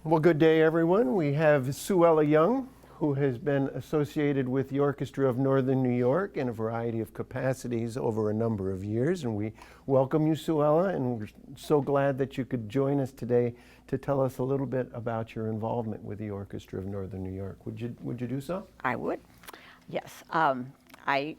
Well, good day, everyone. We have Suella Young, who has been associated with the Orchestra of Northern New York in a variety of capacities over a number of years. And we welcome you, Suella, and we're so glad that you could join us today to tell us a little bit about your involvement with the Orchestra of Northern New York. Would you do so? I would, yes. I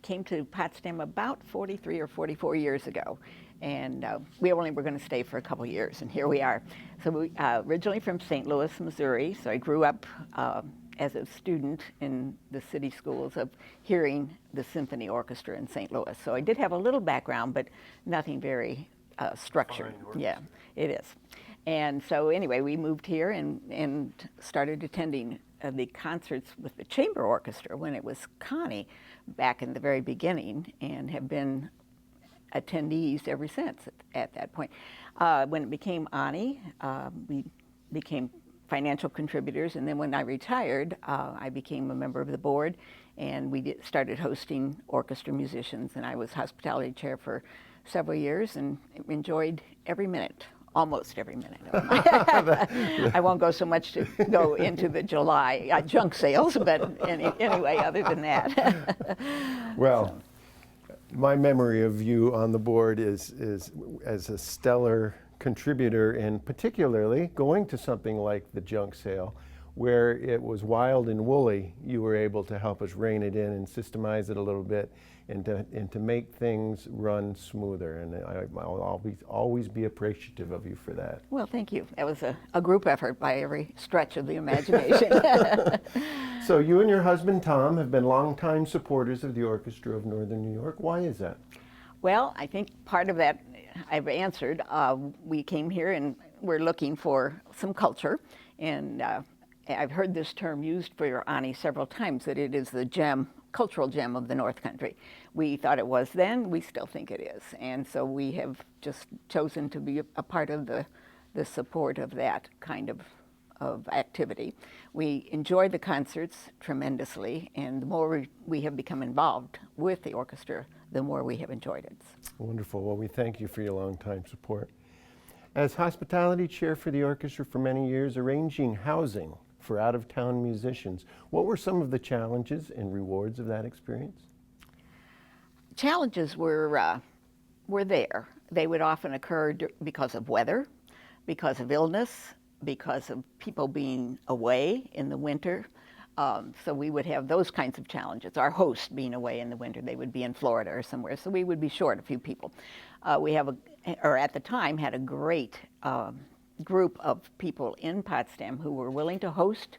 came to Potsdam about 43 or 44 years ago, and we only were going to stay for a couple years, and here we are. So we originally from St. Louis, Missouri, so I grew up as a student in the city schools of hearing the symphony orchestra in St. Louis. So I did have a little background, but nothing very structured. Yeah, it is. And so anyway, we moved here and started attending the concerts with the chamber orchestra when it was Connie back in the very beginning, and have been attendees ever since at that point. When it became ONNY, we became financial contributors, and then when I retired, I became a member of the board, and we started hosting orchestra musicians, and I was hospitality chair for several years and enjoyed every minute. Almost every minute. I won't go so much to go into the July junk sales, but anyway, other than that. Well, my memory of you on the board is as a stellar contributor, and particularly going to something like the junk sale, where it was wild and woolly. You were able to help us rein it in and systemize it a little bit, and to make things run smoother. And I'll always be appreciative of you for that. Well, thank you. That was a group effort by every stretch of the imagination. So you and your husband, Tom, have been longtime supporters of the Orchestra of Northern New York. Why is that? Well, I think part of that I've answered. We came here and we're looking for some culture, and I've heard this term used for your ONNY several times, that it is the gem, cultural gem of the North Country. We thought it was then, we still think it is. And so we have just chosen to be a part of the support of that kind of activity. We enjoy the concerts tremendously, and the more we have become involved with the orchestra, the more we have enjoyed it. Wonderful. Well, we thank you for your longtime support. As hospitality chair for the orchestra for many years, arranging housing for out-of-town musicians, what were some of the challenges and rewards of that experience? Challenges were there. They would often occur because of weather, because of illness, because of people being away in the winter. So we would have those kinds of challenges. Our host being away in the winter, they would be in Florida or somewhere, so we would be short a few people. We have at the time, had a great group of people in Potsdam who were willing to host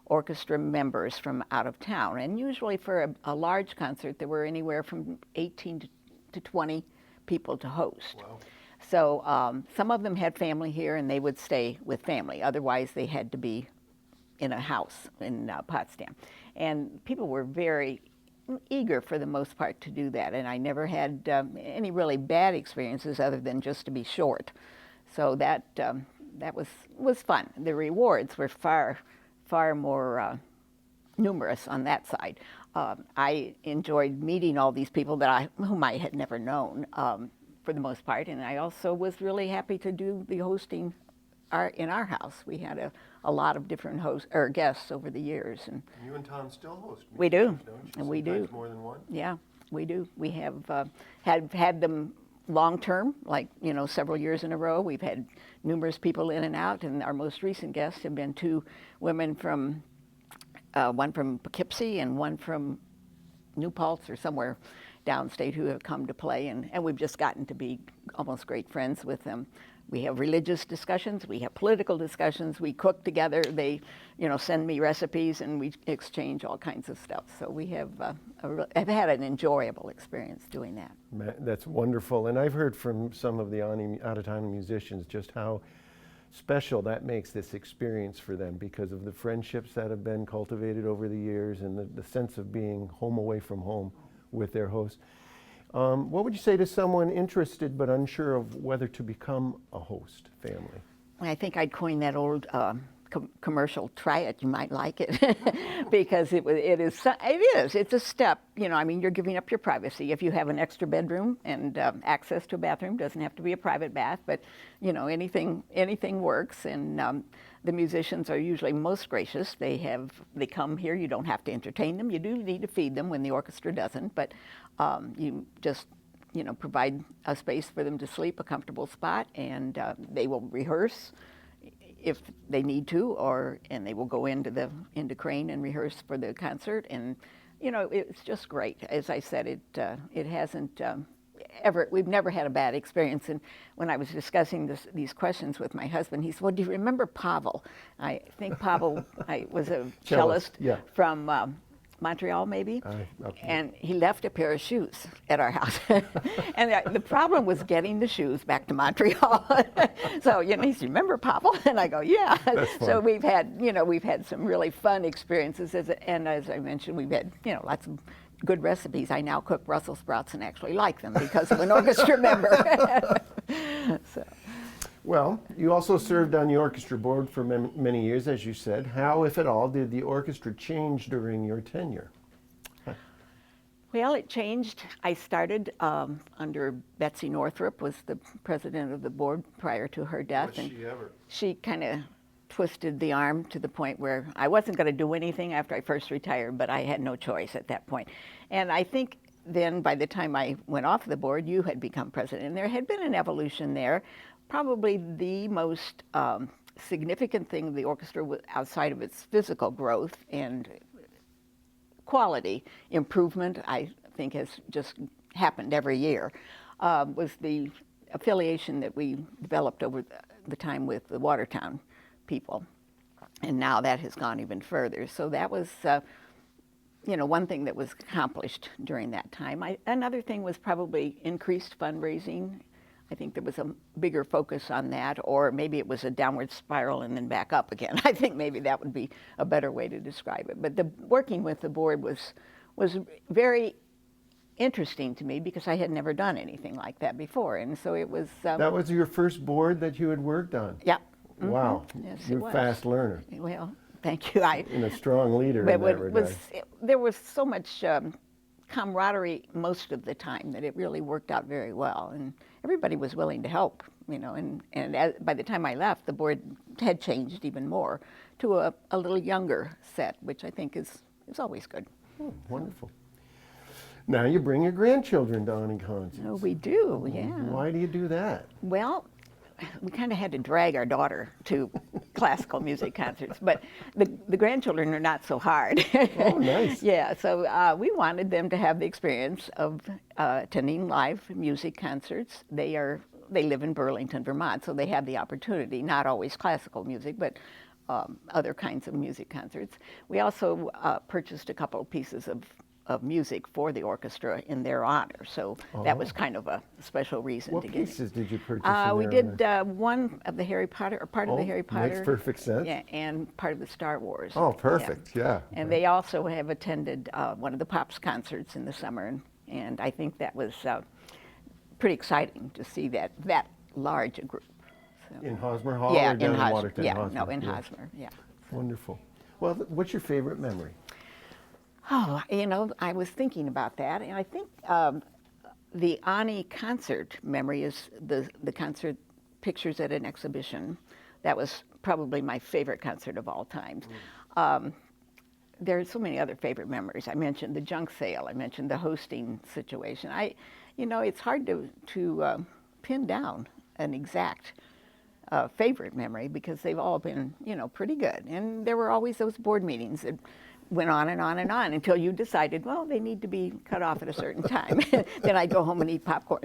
orchestra members from out of town. And usually for a large concert, there were anywhere from 18 to 20 people to host. Wow. So some of them had family here and they would stay with family. Otherwise, they had to be in a house in Potsdam. And people were very eager for the most part to do that. And I never had any really bad experiences other than just to be short. So that was fun. The rewards were far more numerous on that side. I enjoyed meeting all these people whom I had never known for the most part, and I also was really happy to do the hosting in our house. We had a lot of different guests over the years. And you and Tom still host? We do, don't you? and we do. More than one? Yeah, we do. We have had them long term, like several years in a row. We've had numerous people in and out, and our most recent guests have been two women from, one from Poughkeepsie and one from New Paltz or somewhere downstate, who have come to play, and we've just gotten to be almost great friends with them. We have religious discussions, we have political discussions, we cook together, they send me recipes and we exchange all kinds of stuff. So we have I've had an enjoyable experience doing that. That's wonderful. And I've heard from some of the out-of-town musicians just how special that makes this experience for them because of the friendships that have been cultivated over the years and the sense of being home away from home with their host. What would you say to someone interested but unsure of whether to become a host family? I think I'd coin that old commercial, try it, you might like it, because it's a step, I mean, you're giving up your privacy. If you have an extra bedroom and access to a bathroom, doesn't have to be a private bath, but anything works, and The musicians are usually most gracious. They come here. You don't have to entertain them. You do need to feed them when the orchestra doesn't, but you just provide a space for them to sleep, a comfortable spot, and they will rehearse if they need to, and they will go into Crane and rehearse for the concert. And it's just great. As I said, it hasn't we've never had a bad experience. And when I was discussing these questions with my husband, he said, well, do you remember Pavel? I think Pavel was a cellist yeah. from Montreal, maybe, okay. And he left a pair of shoes at our house. And the problem was getting the shoes back to Montreal. So, he said, remember Pavel? And I go, yeah. That's fun. So we've had some really fun experiences, and as I mentioned, we've had, lots of good recipes. I now cook Brussels sprouts and actually like them because of an orchestra member. So. Well, you also served on the orchestra board for many years, as you said. How, if at all, did the orchestra change during your tenure? Well, it changed. I started under Betsy Northrup, was the president of the board prior to her death. Was she ever? She kind of twisted the arm to the point where I wasn't going to do anything after I first retired, but I had no choice at that point. And I think then by the time I went off the board, you had become president. And there had been an evolution there. Probably the most significant thing of the orchestra outside of its physical growth and quality improvement, I think has just happened every year, was the affiliation that we developed over the time with the Watertown people. And now that has gone even further. So that was one thing that was accomplished during that time. Another thing was probably increased fundraising. I think there was a bigger focus on that, or maybe it was a downward spiral and then back up again. I think maybe that would be a better way to describe it. But working with the board was very interesting to me because I had never done anything like that before, and so it was. That was your first board that you had worked on? Yeah. Wow. Yes, You're a fast learner. Well, thank you. And a strong leader in that regard. There was so much camaraderie most of the time that it really worked out very well, and everybody was willing to help, and by the time I left, the board had changed even more to a little younger set, which I think is always good. Oh, wonderful. Now you bring your grandchildren to ONNY concerts. Oh, we do, yeah. Why do you do that? Well, we kind of had to drag our daughter to classical music concerts, but the grandchildren are not so hard. Oh, nice. Yeah, so we wanted them to have the experience of attending live music concerts. They live in Burlington, Vermont, so they have the opportunity, not always classical music, but other kinds of music concerts. We also purchased a couple of pieces of music for the orchestra in their honor, so that was kind of a special reason to get it. What pieces did you purchase? We did one of the Harry Potter, or part of the Harry Potter. Makes perfect sense. Yeah, and part of the Star Wars. Oh, perfect, yeah. And they also have attended one of the Pops concerts in the summer, and I think that was pretty exciting to see that large a group. So. In Hosmer Hall Yeah, or down in Hosmer. Watertown? Yeah, Hosmer? no, in Hosmer, yeah. Wonderful. Well, what's your favorite memory? Oh, I was thinking about that, and I think the ONNY concert memory is the concert pictures at an exhibition. That was probably my favorite concert of all times. There are so many other favorite memories. I mentioned the junk sale. I mentioned the hosting situation. It's hard to pin down an exact favorite memory because they've all been, pretty good. And there were always those board meetings that went on and on and on until you decided, well, they need to be cut off at a certain time. Then I'd go home and eat popcorn.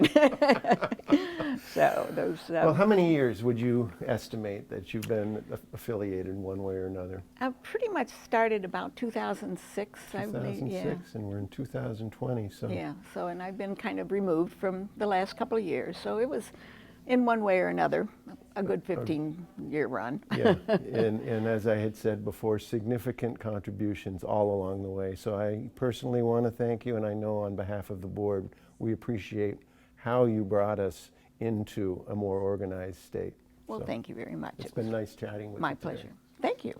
So those. Well, how many years would you estimate that you've been affiliated one way or another? I pretty much started about 2006, I believe. 2006, and we're in 2020, so. Yeah, and I've been kind of removed from the last couple of years. So it was, in one way or another, a good 15-year run. Yeah, and as I had said before, significant contributions all along the way. So I personally want to thank you, and I know on behalf of the board, we appreciate how you brought us into a more organized state. Well, thank you very much. It's been nice chatting with you. My pleasure. Thank you.